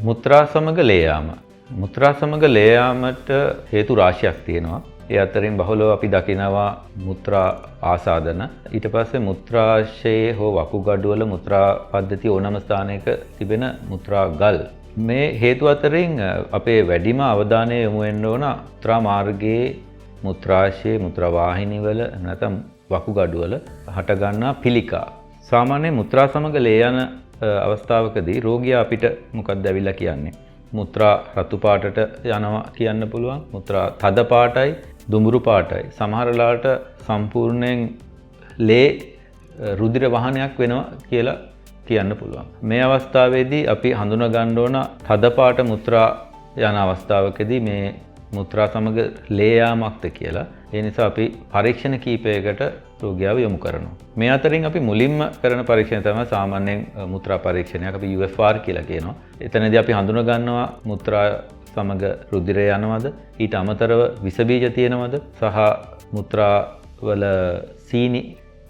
මුත්‍රා සමග ලේ යාම. මුත්‍රා සමග ලේ යාමට හේතු රාශියක් තියෙනවා. ඒ අතරින් බහුලව අපි දකිනවා මුත්‍රා ආසාදන. ඊට පස්සේ මුත්‍රාශයේ හෝ වකුගඩුවල මුත්‍රා පද්ධතිය ඕනම ස්ථානයක තිබෙන මුත්‍රා ගල්. මේ හේතු අතරින් අපේ වැඩිම අවධානය යොමු වෙන්න ඕන මුත්‍රා මාර්ගයේ මුත්‍රාශයේ මුත්‍රා වාහිනිවල නැත්නම් වකුගඩුවල හටගන්නා පිළිකා. සාමාන්‍ය මුත්‍රා සමග ලේ යන අවස්ථාවකදී රෝගියා අපිට මොකක්ද ඇවිල්ලා කියන්නේ? මුත්‍රා රතු පාටට යනවා කියන්න පුළුවන්. මුත්‍රා තද පාටයි, දුඹුරු පාටයි. සමහර වෙලාවට සම්පූර්ණයෙන් ලේ රුධිර වහනයක් වෙනවා කියලා කියන්න පුළුවන්. මේ අවස්ථාවේදී අපි හඳුනා ගන්න ඕන තද පාට මුත්‍රා යන අවස්ථාවකදී මේ මුත්‍රා සමග ලේ යාමක්ද කියලා. ඒ නිසා අපි පරීක්ෂණ කීපයකට රෝගියාව යොමු කරනවා. මේ අතරින් අපි මුලින්ම කරන පරීක්ෂණය තමයි සාමාන්‍යයෙන් මුත්‍රා පරීක්ෂණයක්. අපි UFR කියලා කියනවා. එතනදී අපි හඳුනා ගන්නවා මුත්‍රා සමග රුධිරය යනවද, ඊට අමතරව විස බීජ තියෙනවද සහ මුත්‍රා වල සීනි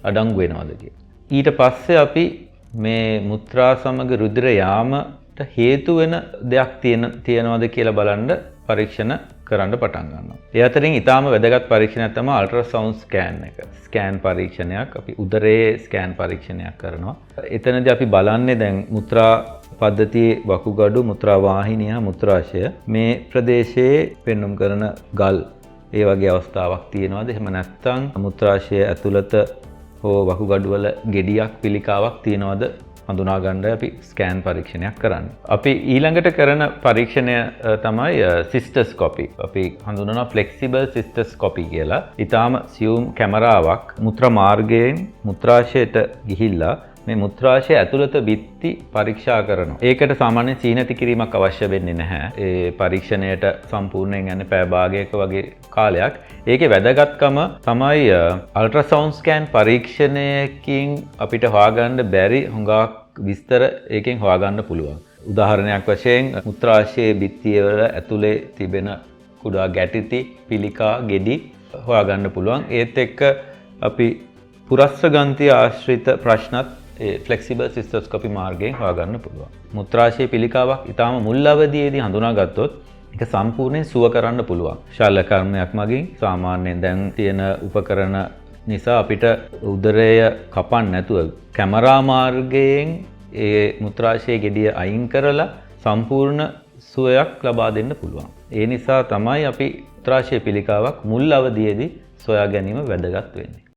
අඩංගු වෙනවද කියලා. ඊට පස්සේ අපි මේ මුත්‍රා සමග රුධිර යාමට හේතු වෙන දෙයක් තියෙනවද කියලා බලන්න පරීක්ෂණ කරන්න පටන් ගන්නවා. ඒ අතරින් ඊටාම වැදගත් පරීක්ෂණයක් තමයි අල්ට්‍රාසවුන්ඩ් ස්කෑන් එක. ස්කෑන් පරීක්ෂණයක් අපි උදරයේ ස්කෑන් පරීක්ෂණයක් කරනවා. එතනදී අපි බලන්නේ දැන් මුත්‍රා පද්ධතියේ වකුගඩු, මුත්‍රා වාහිනිය, මුත්‍රාශය මේ ප්‍රදේශයේ පෙන්눔 කරන ගල් ඒ වගේ අවස්ථාවක් තියෙනවද? එහෙම නැත්නම් මුත්‍රාශය ඇතුළත හෝ වකුගඩු වල ගෙඩියක් පිළිකාවක් තියෙනවද? හඳුනා ගන්නයි අපි ස්කෑන් පරීක්ෂණයක් කරන්නේ. අපි ඊළඟට කරන පරීක්ෂණය තමයි සිස්ටස්කොපි. අපි හඳුනනවා ෆ්ලෙක්සිබල් සිස්ටස්කොපි කියලා. ඊටාම සියුම් කැමරාවක් මුත්‍රා මාර්ගයෙන් මුත්‍රාශයට ගිහිල්ලා මේ මුත්‍රාශය ඇතුළත බිත්ති පරීක්ෂා කරනවා. ඒකට සාමාන්‍යයෙන් සීනති කිරීමක් අවශ්‍ය වෙන්නේ නැහැ. ඒ පරීක්ෂණයට සම්පූර්ණයෙන් යන්නේ පැය භාගයක වගේ කාලයක්. ඒකේ වැදගත්කම තමයි අල්ට්‍රාසවුන්ඩ් ස්කෑන් පරීක්ෂණයකින් අපිට හොයාගන්න බැරි හුඟක් විස්තර ඒකෙන් හොයාගන්න පුළුවන්. උදාහරණයක් වශයෙන් මුත්‍රාශයේ බිත්තිය වල ඇතුලේ තිබෙන කුඩා ගැටිති, පිළිකා, ගෙඩි හොයාගන්න පුළුවන්. ඒත් එක්ක අපි පුරස්ත්‍රගන්තිය ආශ්‍රිත ප්‍රශ්නත් ඒ ෆ්ලෙක්සිබල් සිස්ටස්කොපි මාර්ගයෙන් හොයාගන්න පුළුවන්. මුත්‍රාශය පිළිකාවක් ඊටාම මුල් අවධියේදී හඳුනාගත්තොත් ඒක සම්පූර්ණයෙන් සුව කරන්න පුළුවන්. ශල්‍ය කර්මයක් මගින් සාමාන්‍යයෙන් දැන් තියෙන උපකරණ නිසා අපිට උදරය කපන්න නැතුව කැමරා මාර්ගයෙන් ඒ මුත්‍රාශය ගෙඩිය අයින් කරලා සම්පූර්ණ සුවයක් ලබා දෙන්න පුළුවන්. ඒ නිසා තමයි අපි මුත්‍රාශය පිළිකාවක් මුල් අවධියේදී සොයා ගැනීම වැදගත් වෙන්නේ.